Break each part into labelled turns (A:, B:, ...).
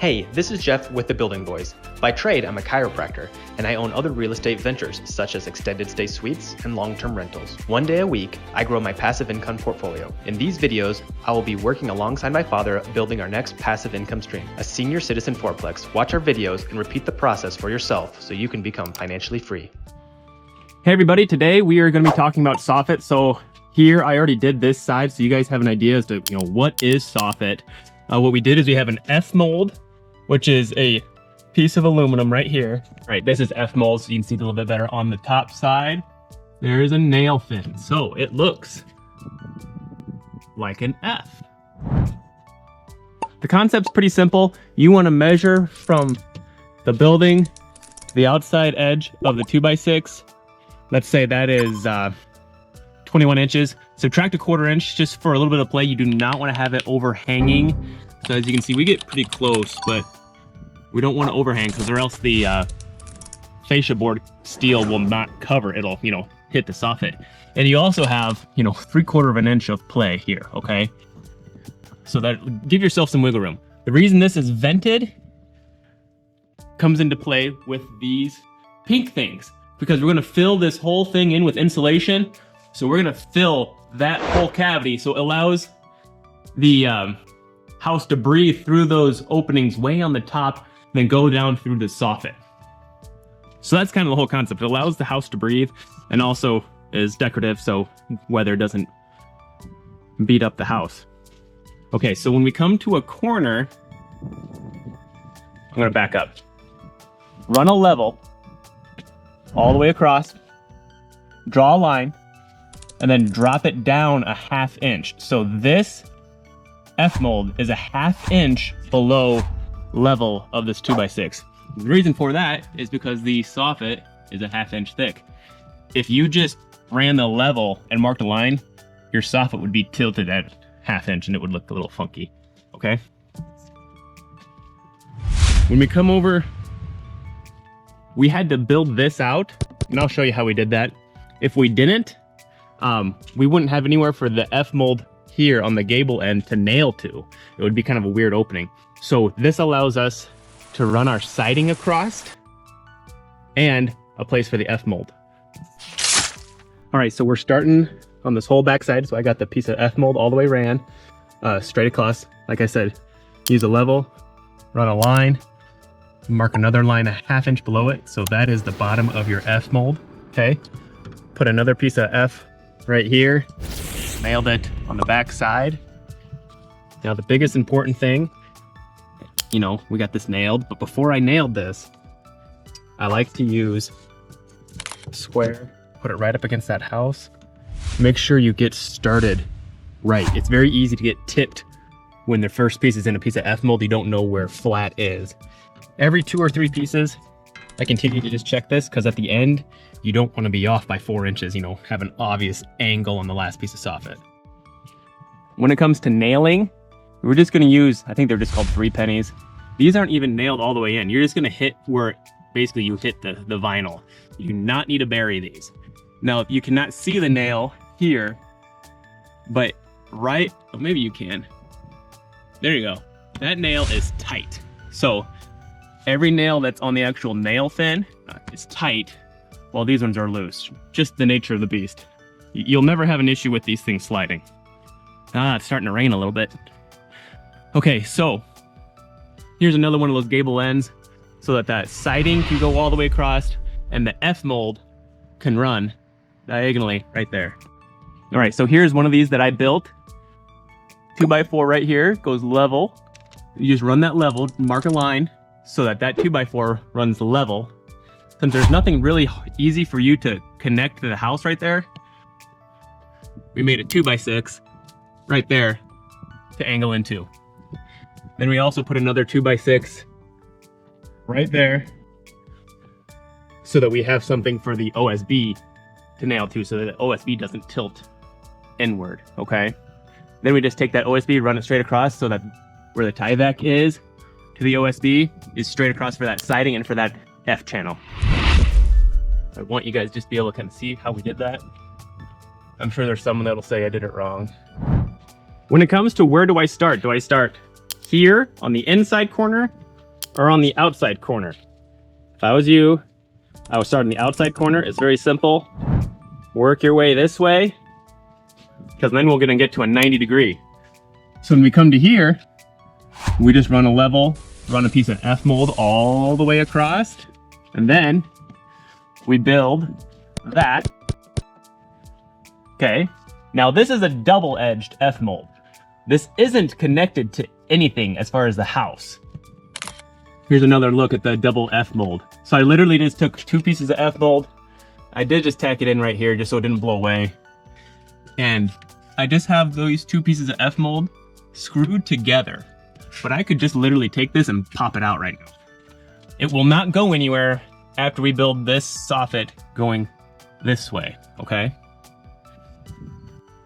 A: Hey, this is Jeff with The Building Boys. By trade, I'm a chiropractor, and I own other real estate ventures such as extended stay suites and long-term rentals. One day a week, I grow my passive income portfolio. In these videos, I will be working alongside my father building our next passive income stream, a senior citizen fourplex. Watch our videos and repeat the process for yourself so you can become financially free.
B: Hey everybody, today we are going to be talking about soffit. So here I already did this side so you guys have an idea as to what is soffit. What we did is we have an F mold, which is a piece of aluminum right here. Right, this is F mold, so you can see it a little bit better. On the top side, there is a nail fin, so it looks like an F. The concept's pretty simple. You want to measure from the building to the outside edge of the 2x6. Let's say that is 21 inches. Subtract a 1/4 inch just for a little bit of play. You do not want to have it overhanging. So as you can see, we get pretty close, but we don't want to overhang because or else the fascia board steel will not cover. It'll, hit the soffit. And you also have, 3/4 inch of play here, okay? So that give yourself some wiggle room. The reason this is vented comes into play with these pink things because we're going to fill this whole thing in with insulation. So we're going to fill that whole cavity so it allows the house to breathe through those openings way on the top, then go down through the soffit. So that's kind of the whole concept. It allows the house to breathe and also is decorative so weather doesn't beat up the house. Okay, so when we come to a corner, I'm going to back up. Run a level all the way across, draw a line, and then drop it down a 1/2 inch. So this F mold is a 1/2 inch below level of this 2x6. The reason for that is because the soffit is a 1/2 inch thick. If you just ran the level and marked a line, your soffit would be tilted at 1/2 inch and it would look a little funky, okay? When we come over, we had to build this out, and I'll show you how we did that. If we didn't, we wouldn't have anywhere for the F mold here on the gable end to nail to. It would be kind of a weird opening. So this allows us to run our siding across and a place for the F mold. All right, so we're starting on this whole back side. So I got the piece of F mold all the way ran, straight across. Like I said, use a level, run a line, mark another line a 1/2 inch below it. So that is the bottom of your F mold, okay? Put another piece of F right here, nailed it on the back side. Now the biggest important thing, we got this nailed, but before I nailed this, I like to use a square, put it right up against that house. Make sure you get started right. It's very easy to get tipped when the first piece is in a piece of F mold. You don't know where flat is. Every 2 or 3 pieces, I continue to just check this because at the end, you don't want to be off by 4 inches, have an obvious angle on the last piece of soffit. When it comes to nailing, we're just going to use, I think they're just called 3 pennies. These aren't even nailed all the way in. You're just going to hit where basically you hit the vinyl. You do not need to bury these. Now, you cannot see the nail here, but maybe you can. There you go. That nail is tight. So every nail that's on the actual nail fin is tight, while these ones are loose. Just the nature of the beast. You'll never have an issue with these things sliding. It's starting to rain a little bit. Okay, so here's another one of those gable ends so that siding can go all the way across and the F mold can run diagonally right there. All right, so here's one of these that I built. 2x4 right here goes level. You just run that level, mark a line so that 2x4 runs level. Since there's nothing really easy for you to connect to the house right there, we made a 2x6 right there to angle into. Then we also put another 2x6 right there so that we have something for the OSB to nail to so that the OSB doesn't tilt inward, okay? Then we just take that OSB, run it straight across so that where the tie vac is to the OSB is straight across for that siding and for that F channel. I want you guys just to be able to kind of see how we did that. I'm sure there's someone that'll say I did it wrong. When it comes to where do I start? Do I start here on the inside corner or on the outside corner. If I was you, I would start on the outside corner. It's very simple. Work your way this way, because then we're gonna get to a 90 degree. So when we come to here, we just run a level, run a piece of F mold all the way across, and then we build that. Okay, now this is a double-edged F mold. This isn't connected to anything as far as the house. Here's another look at the double F mold. So I literally just took 2 pieces of F mold. I did just tack it in right here just so it didn't blow away. And I just have those 2 pieces of F mold screwed together. But I could just literally take this and pop it out right now. It will not go anywhere after we build this soffit going this way, okay?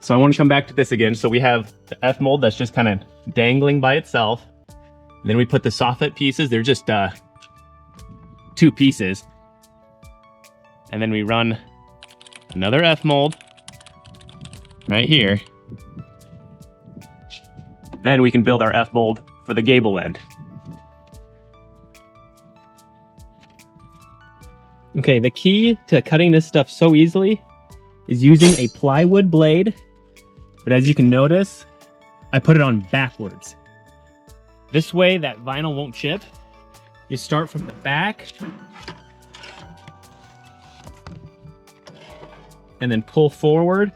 B: So I want to come back to this again. So we have the F mold that's just kind of dangling by itself. Then we put the soffit pieces. They're just 2 pieces. And then we run another F mold right here. Then we can build our F mold for the gable end. Okay, the key to cutting this stuff so easily is using a plywood blade. But as you can notice, I put it on backwards. This way that vinyl won't chip. You start from the back and then pull forward.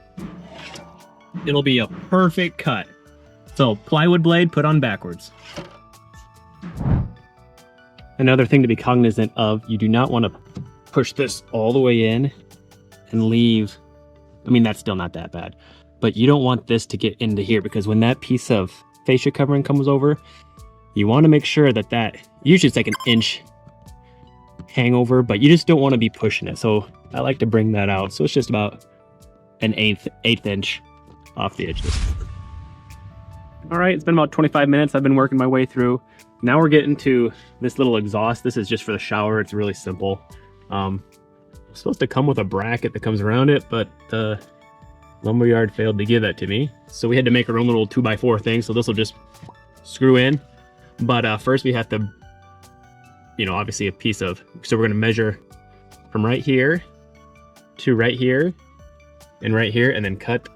B: It'll be a perfect cut. So plywood blade, put on backwards. Another thing to be cognizant of, you do not want to push this all the way in and leave. I mean, that's still not that bad, but you don't want this to get into here, because when that piece of fascia covering comes over, you want to make sure that usually it's like an inch hangover, but you just don't want to be pushing it. So I like to bring that out. So it's just about an eighth inch off the edge. All right, it's been about 25 minutes. I've been working my way through. Now we're getting to this little exhaust. This is just for the shower. It's really simple. It's supposed to come with a bracket that comes around it, but the lumberyard failed to give that to me. So we had to make our own little 2x4 thing. So this will just screw in. But first we have to, obviously a piece of, so we're gonna measure from right here to right here and right here, and then cut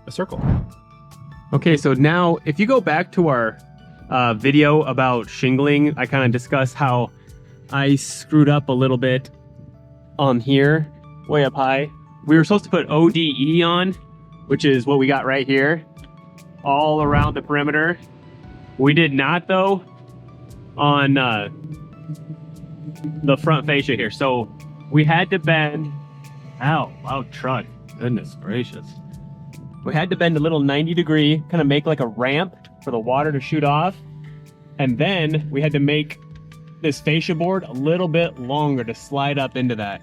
B: a circle. Okay, so now if you go back to our video about shingling, I kind of discussed how I screwed up a little bit on here, way up high. We were supposed to put ODE on, which is what we got right here, all around the perimeter. We did not, though, on the front fascia here. So we had to bend, wow, truck, goodness gracious. We had to bend a little 90 degree, kind of make like a ramp for the water to shoot off. And then we had to make this fascia board a little bit longer to slide up into that.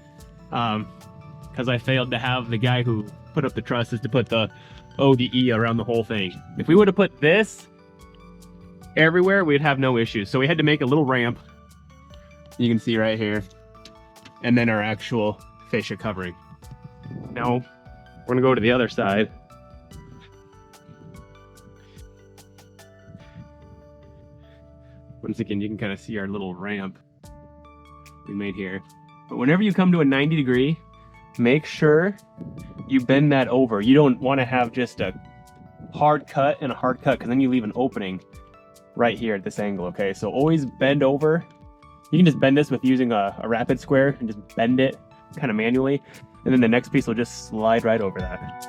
B: Because I failed to have the guy who put up the trusses to put the ODE around the whole thing. If we would have put this everywhere, we'd have no issues. So we had to make a little ramp. You can see right here. And then our actual fascia covering. Now, we're gonna go to the other side. Once again, you can kind of see our little ramp we made here. But whenever you come to a 90 degree, make sure you bend that over. You don't want to have just a hard cut and a hard cut, because then you leave an opening right here at this angle, okay? So always bend over. You can just bend this with using a rapid square and just bend it kind of manually. And then the next piece will just slide right over that.